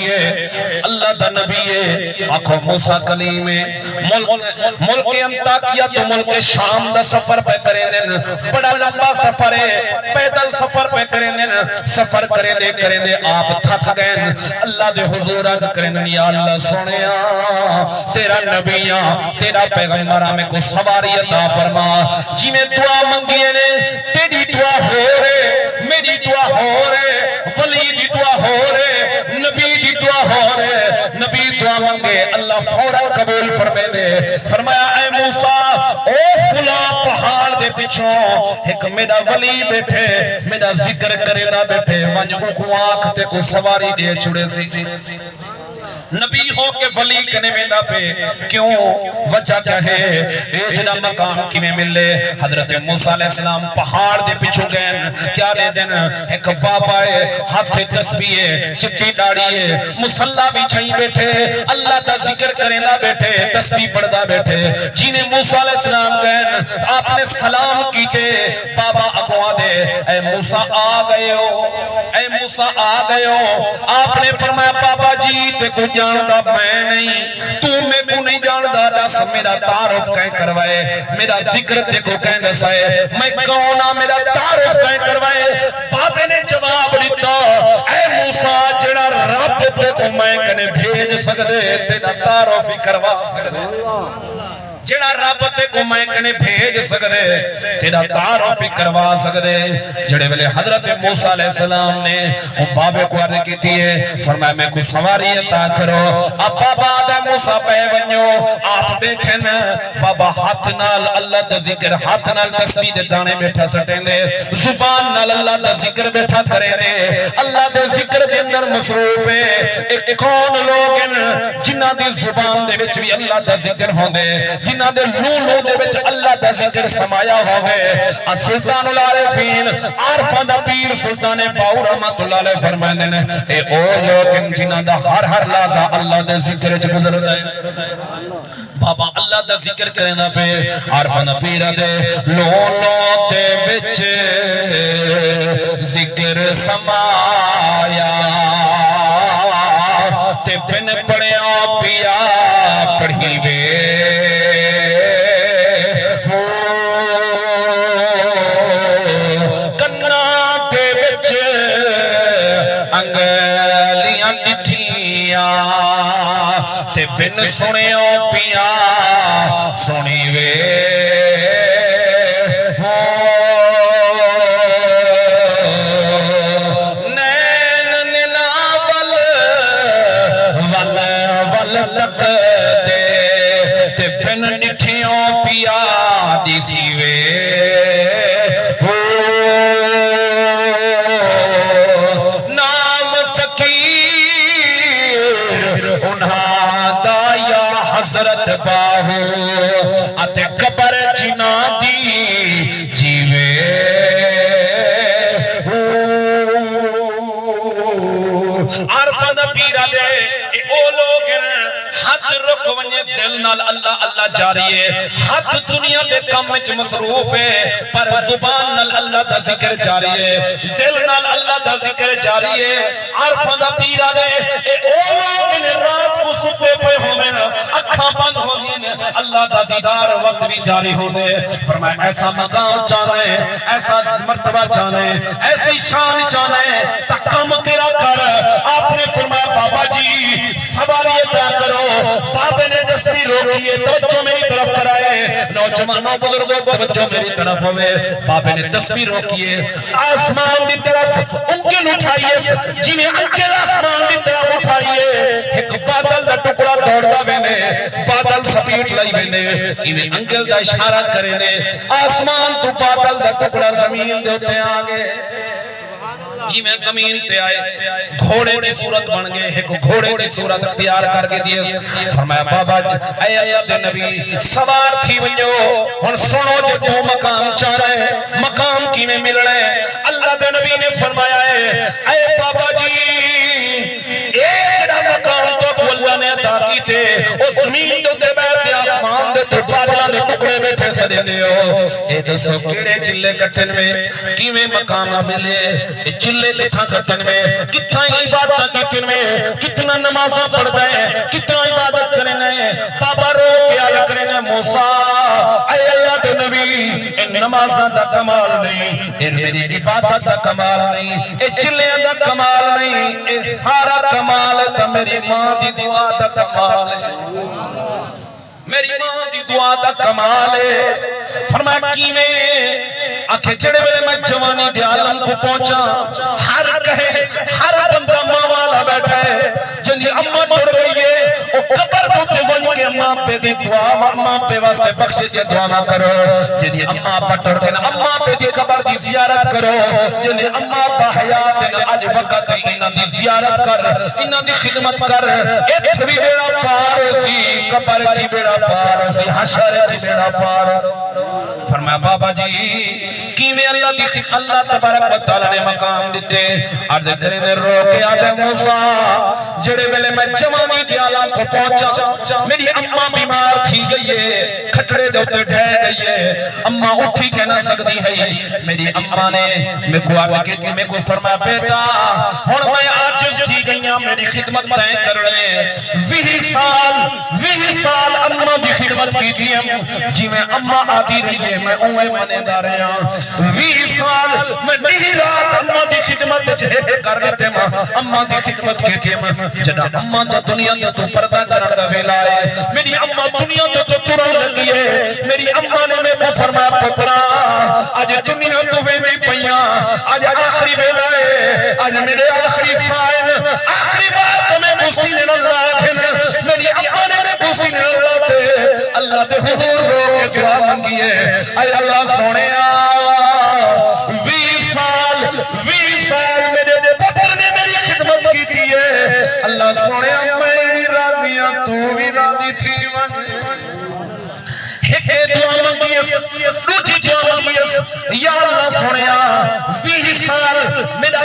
اللہ دا نبی ہے آنکھوں موسیٰ کلیم ملک انطاکیہ تو ملک شام دا سفر پہ کریں دن بڑا لمبا سفر ہے پیدل سفر پہ کریں دن سفر کریں دے آپ تھک گئے اللہ دے حضور عرض کریں دن یا اللہ سنیا تیرا نبیاں تیرا پیغمبرہ میں کو سواری عطا فرما جی میں دعا منگیے نے تیری دعا ہو رہے میری دعا ہو رہے ولی دی دعا ہو رہے نبی دی دعا ہو رہے نبی دعا منگے اللہ فوراً قبول فرمے دے فرمایا اے موسیٰ او فلاں پہاڑ دے پچھوں ایک میرا ولی بیٹھے میرا ذکر کرے نہ بیٹھے ونجھوں کو آنکھ تے کو سواری دے چھڑے سی نبی ہو کے ولی کنے میں نہ پہ کیوں وجہ چاہے اے جنا مقام کی میں ملے حضرت موسیٰ علیہ السلام پہاڑ دے پچھو گئن کیا لے دن ایک بابا ہے ہاتھ تسبیح چچی ڈاڑی ہے مسلح بھی چھئی بیٹھے اللہ تا ذکر کرے نہ بیٹھے تسبیح پڑھدا بیٹھے جینے موسیٰ علیہ السلام گئن آپ نے سلام کی تے بابا اگوا دے اے موسیٰ آ گئے ہو اے موسیٰ آ گئے ہو آپ نے فرمایا بابا جی تے کو جاندہ میں نہیں تو میں کو نہیں جاندہ دس میرا تعارف کہیں کروائے میرا ذکر تے کو کہیں دسائے میں کونا میرا تعارف کہیں کروائے بابے نے جواب دیتا اے موسیٰ جڑا رب تے کو میں کنے بھیج سکدے تیرا تعارف ہی کروا سکدے جڑا رب تے کو میں کنے بھیج سکدے تیرا تعارف ہی کروا سکدے جڑے ویلے حضرت موسیٰ علیہ السلام نے بابے کو عرض کی تھی فرمایا میں کو سواری عطا کرو اب بابا آدھا موسیٰ پہ ونیو آپ بیٹھن بابا ہاتھ نال اللہ دا ذکر ہاتھ نال تسبیح دے دانے بیٹھا سٹیں دے زبان نال اللہ دا ذکر بیٹھا کرے دے اللہ دے ذکر دے اندر مصروف ہے ایک کون لوگ جنہ دی زبان دے وچ بھی اللہ دا ذکر ہوں دے جنہ دے لولو دے وچ اللہ دا ذکر سمایا ہوئے سلطان العارفین عارفہ دا پیر سلطان باؤ رحمت اللہ علیہ فرمائنے نے اے او لوگ جنہ دا ہر لازہ اللہ دے ذکر چ گزر دے بابا اللہ دا ذکر کرنا پہ عارفہ دا پیر دے لولو دے وچ ذکر سمایا تے بن پڑیا پیا پڑھی وے تے بن سنیو پیا سنی وے نین نناول ول تک دے تے بن نٹھیو پیا دیسی وے حضرت باہو آتے قبر جنا دی جیوے عارفہ دا پیرا لے اے او لوگ ہاتھ رک ونجے دل نال اللہ اللہ جاری ہے ہاتھ دنیا دے کم وچ مصروف ہے پر زبان نال اللہ دا ذکر جاری ہے دل نال اللہ دا ذکر جاری ہے عارفہ دا پیرا لے اے او لوگ رات کو صفے پہ ہوئے اکھاں بند ہو دیئے اللہ دا دیدار وقت بھی جاری ہو دے فرمایا ایسا مقام چاہنے ایسا مرتبہ چاہنے ایسی شان چاہنے تکم تیرا کر آپ نے فرمایا بابا جی سواری عطا کرو بابے نے دستی روکیے توجہ میری طرف کرائے نوجوانوں بزرگوں توجہ میری طرف ہوئے بابے نے دستی روکیے آسمان دی طرف انگل اٹھائیے جنہیں انگل آسمان دی طرف اٹھائیے ایک بادل دا ٹکڑا دوڑتا بینے بادل سفیٹ لائی بینے انہیں انگل دا اشارہ کرنے آسمان تو بادل دا ٹکڑا زمین دیتے آگے جی میں زمین تے آئے گھوڑے دی صورت بن گئے ایک گھوڑے دی صورت اختیار کر کے دیئے فرمایا بابا اے اللہ دے نبی سوار تھی ونجو ہن سنو جو تو مقام چاہ رہے مقام کی میں مل رہے اللہ دے نبی نے فرمایا اے بابا جی ایک دا مقام تو اللہ نے عطا کی تے اس زمین دے بیٹھ دے آسمان دے تو بادلہ دے ٹکڑے بیٹھے سدے دیو اے دسو کیڑے چلے کٹن میں کیویں مقام ملے اے چلے کتھاں کٹن میں کتھاں عبادت کٹن میں کتنا نمازاں پڑھدا ہے کتنا عبادت کرنا ہے بابا رو کے آیا کرنا موسیٰ اے اللہ دے نبی اے نمازاں دا کمال نہیں اے میری عبادت دا کمال نہیں اے چلے دا کمال نہیں اے سارا کمال تا میری ماں دی دعا دا کمال ہے میری ماں دی دعا دا کمال ہے فرمایا کی میں آنکھیں چڑے ویلے میں جوانی دی عالم کو پہنچا ہر کہے ہر بندہ ماں والا بیٹھا ہے جنہی اماں ٹر گئی ہے او قبر کو ون کے اماں پہ دی دعا اماں پہ واسطے بخشے سے دعا نہ کرو جنہی اماں پہ ٹر گئی اماں پہ دی قبر دی زیارت کرو جنہی اماں پہ حیات دینا آج وقت انہاں دی زیارت کر انہاں دی خدمت کر ایک بھی بیڑا پار سی قبر چی بیڑا پار سی حشر چی بیڑا پار فرمایا بابا جی کیویں اللہ دی اللہ تبارک و تعالی نے مقام دیتے عرض کرنے رو کے آدھے موسیٰ جڑے ویلے میں جوانی دی عالم کو پہنچا میری اماں بیمار تھی گئی ہے کھٹڑے دوتے ڈھے گئی ہے اماں اٹھی کے نہ سکتی ہے میری اماں نے میں کو آگے کہتی میں کو فرمایا بیٹا ہن میں عاجز تھی گئی ہوں میری خدمت تائیں کرنے 20 سال اماں دی خدمت کی تھی جی میں اماں آتی رہی ہے میں اوے منے دا رہے ہیں 20 سال میں نہیں رات اماں دی خدمت جہے کر لیتے ماں اماں دی خدمت کے تھے جنا اماں دا دنیا دا تو پردہ کرن دا ویلا ہے میری اماں دنیا دا تو ترن لگی ہے میری اماں نے میں کو فرمایا پترا آج دنیا تو ویوی پیاں آج آخری ویلا ہے آج میرے آخری سائن آخری بات میں مسیح اللہ ہے میری اماں نے میں مسیح اللہ دے اللہ دے حضور رو کے دعا منگی ہے اے اللہ سونے 20 سال میرے پتر نے میری خدمت کی تھی ہے اللہ سونے میں بھی راضی ہوں تو بھی راضی تھی ایک دعا منگی ہے دوسری دعا منگی ہے یا اللہ سونے 20 سال میرا